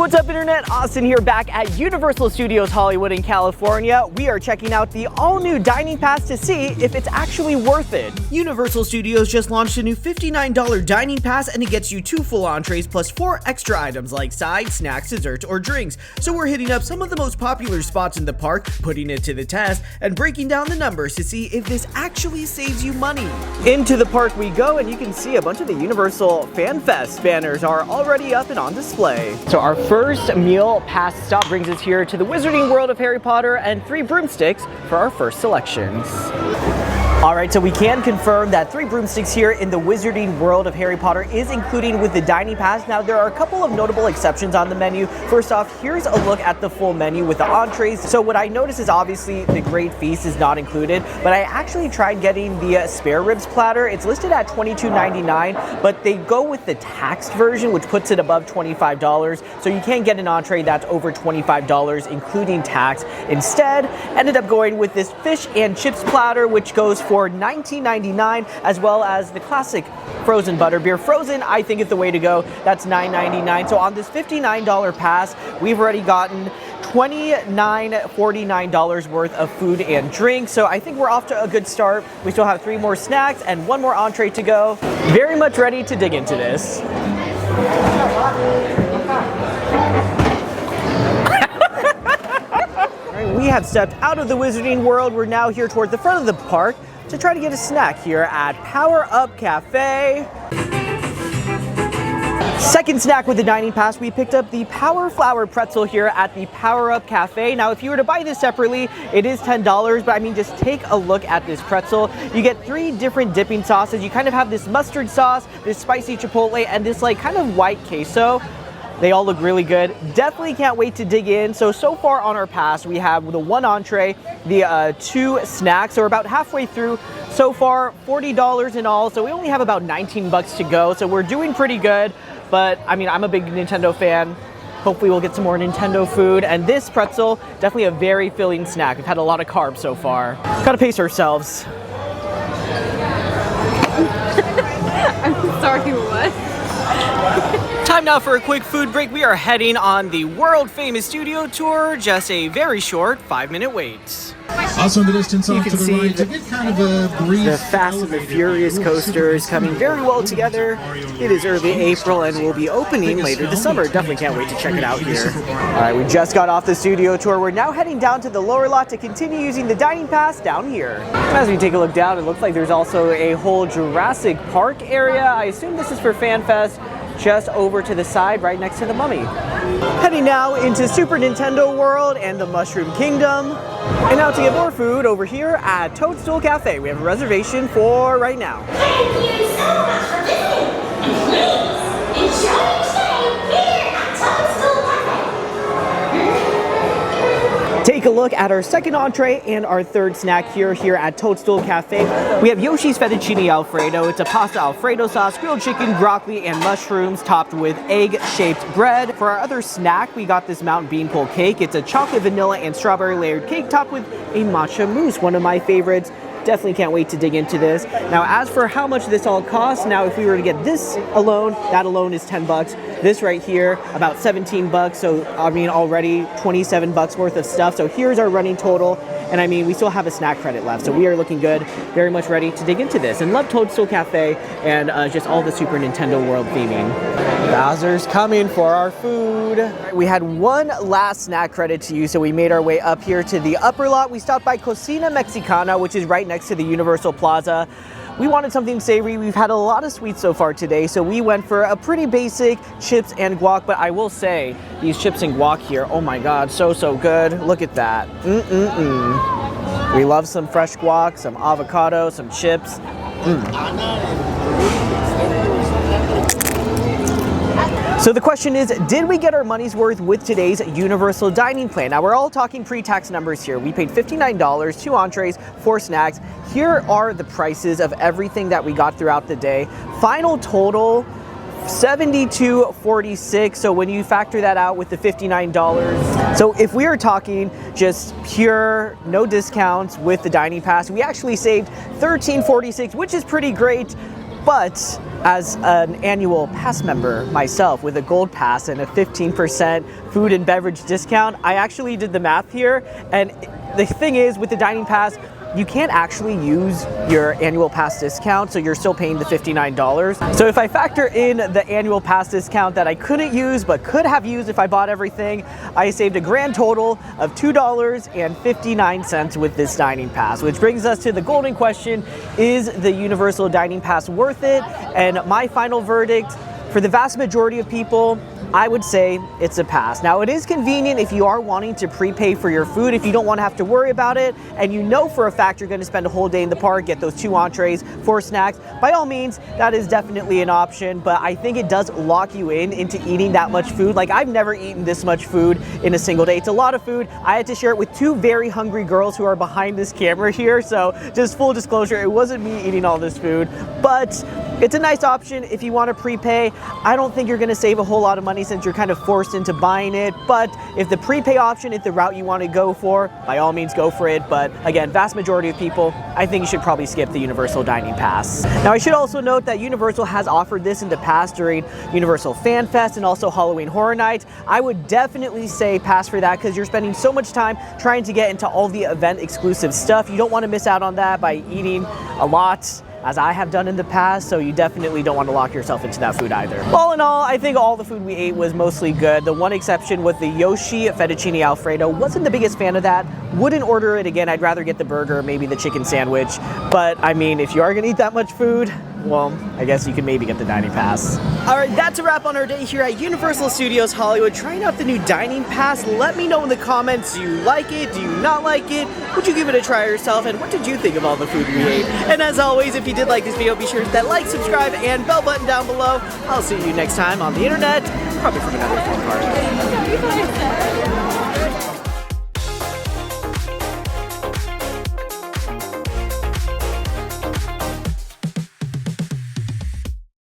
What's up, Internet? Austin here, back at Universal Studios Hollywood in California. We are checking out the all-new Dining Pass to see if it's actually worth it. Universal Studios just launched a new $59 Dining Pass, and it gets you 2 full entrees plus 4 extra items like sides, snacks, desserts, or drinks. So we're hitting up some of the most popular spots in the park, putting it to the test, and breaking down the numbers to see if this actually saves you money. Into the park we go, and you can see a bunch of the Universal Fan Fest banners are already up and on display. So our first meal pass stop brings us here to the Wizarding World of Harry Potter and 3 Broomsticks for our first selections. Alright, so we can confirm that 3 Broomsticks here in the Wizarding World of Harry Potter is included with the Dining Pass. Now, there are a couple of notable exceptions on the menu. First off, here's a look at the full menu with the entrees. So what I noticed is obviously the Great Feast is not included, but I actually tried getting the spare ribs platter. It's listed at $22.99, but they go with the taxed version, which puts it above $25. So you can't get an entree that's over $25, including tax. Instead, ended up going with this fish and chips platter, which goes for $19.99, as well as the classic frozen butterbeer. Frozen, I think, is the way to go. That's $9.99. So on this $59 pass, we've already gotten $29.49 worth of food and drink. So I think we're off to a good start. We still have 3 more snacks and 1 more entree to go. Very much ready to dig into this. We have stepped out of the Wizarding World. We're now here toward the front of the park to try to get a snack here at Power Up Cafe. Second snack with the Dining Pass, we picked up the Power Flower Pretzel here at the Power Up Cafe. Now, if you were to buy this separately, it is $10, but I mean, just take a look at this pretzel. You get 3 different dipping sauces. You kind of have this mustard sauce, this spicy chipotle, and this like kind of white queso. They all look really good. Definitely can't wait to dig in. So far on our pass, we have the 1 entree, the 2 snacks. So we're about halfway through. So far, $40 in all. So we only have about 19 bucks to go. So we're doing pretty good. But I mean, I'm a big Nintendo fan. Hopefully we'll get some more Nintendo food. And this pretzel, definitely a very filling snack. We've had a lot of carbs so far. Gotta pace ourselves. I'm sorry, what? Time now for a quick food break. We are heading on the world famous studio tour. Just a very short 5-minute wait. Also in the distance off You to can the see right, to get kind of a brief the Fast and the Furious coasters coming very well together. It is early April and will be opening later this summer. Definitely can't wait to check it out here. Alright, we just got off the studio tour. We're now heading down to the lower lot to continue using the Dining Pass down here. As we take a look down, it looks like there's also a whole Jurassic Park area. I assume this is for Fan Fest. Just over to the side, right next to the Mummy. Heading now into Super Nintendo World and the Mushroom Kingdom. And now to get more food over here at Toadstool Cafe. We have a reservation for right now. Thank you so much for visiting. And please enjoy your stay here at Toadstool Cafe. Take a look at our second entree and our third snack here at Toadstool Cafe. We have Yoshi's Fettuccine Alfredo. It's a pasta Alfredo sauce, grilled chicken, broccoli, and mushrooms topped with egg-shaped bread. For our other snack, we got this mountain beanpole cake. It's a chocolate, vanilla, and strawberry layered cake topped with a matcha mousse, one of my favorites. Definitely can't wait to dig into this. Now, as for how much this all costs, now if we were to get this alone, that alone is 10 bucks. This right here, about 17 bucks. So, I mean, already 27 bucks worth of stuff. So here's our running total. And I mean, we still have a snack credit left. So we are looking good, very much ready to dig into this. And love Toadstool Cafe and just all the Super Nintendo World theming. Bowser's coming for our food. We had 1 last snack credit to use, so we made our way up here to the upper lot. We stopped by Cocina Mexicana, which is right next to the Universal Plaza. We wanted something savory. We've had a lot of sweets so far today, so we went for a pretty basic chips and guac, but I will say, these chips and guac here, oh my god, so good. Look at that. We love some fresh guac, some avocado, some chips. So the question is, did we get our money's worth with today's Universal Dining Plan? Now, we're all talking pre-tax numbers here. We paid $59, 2 entrees, 4 snacks. Here are the prices of everything that we got throughout the day. Final total, $72.46. So when you factor that out with the $59, so if we are talking just pure, no discounts with the Dining Pass, we actually saved $13.46, which is pretty great. But As an annual pass member myself with a gold pass and a 15% food and beverage discount, I actually did the math here, and the thing is with the dining pass, you can't actually use your annual pass discount, so you're still paying the $59. So if I factor in the annual pass discount that I couldn't use but could have used if I bought everything, I saved a grand total of $2.59 with this dining pass, which brings us to the golden question: is the Universal Dining Pass worth it? And my final verdict, for the vast majority of people, I would say it's a pass. Now, it is convenient if you are wanting to prepay for your food, if you don't want to have to worry about it, and you know for a fact you're going to spend a whole day in the park, get those 2 entrees, 4 snacks. By all means, that is definitely an option, but I think it does lock you into eating that much food. Like, I've never eaten this much food in a single day. It's a lot of food. I had to share it with 2 very hungry girls who are behind this camera here, so just full disclosure, it wasn't me eating all this food, but it's a nice option if you want to prepay. I don't think you're going to save a whole lot of money since you're kind of forced into buying it, but if the prepay option is the route you want to go for, by all means go for it. But again, vast majority of people, I think you should probably skip the Universal Dining Pass. Now, I should also note that Universal has offered this in the past during Universal Fan Fest and also Halloween Horror Nights. I would definitely say pass for that because you're spending so much time trying to get into all the event exclusive stuff. You don't want to miss out on that by eating a lot, as I have done in the past, so you definitely don't want to lock yourself into that food either. All in all, I think all the food we ate was mostly good. The one exception with the Yoshi Fettuccine Alfredo, wasn't the biggest fan of that. Wouldn't order it again. I'd rather get the burger, maybe the chicken sandwich. But I mean, if you are gonna eat that much food, well, I guess you could maybe get the dining pass. All right, that's a wrap on our day here at Universal Studios Hollywood, trying out the new dining pass. Let me know in the comments, do you like it? Do you not like it? Would you give it a try yourself? And what did you think of all the food we ate? And as always, if you did like this video, be sure to hit that like, subscribe, and bell button down below. I'll see you next time on the internet, probably from another fun park.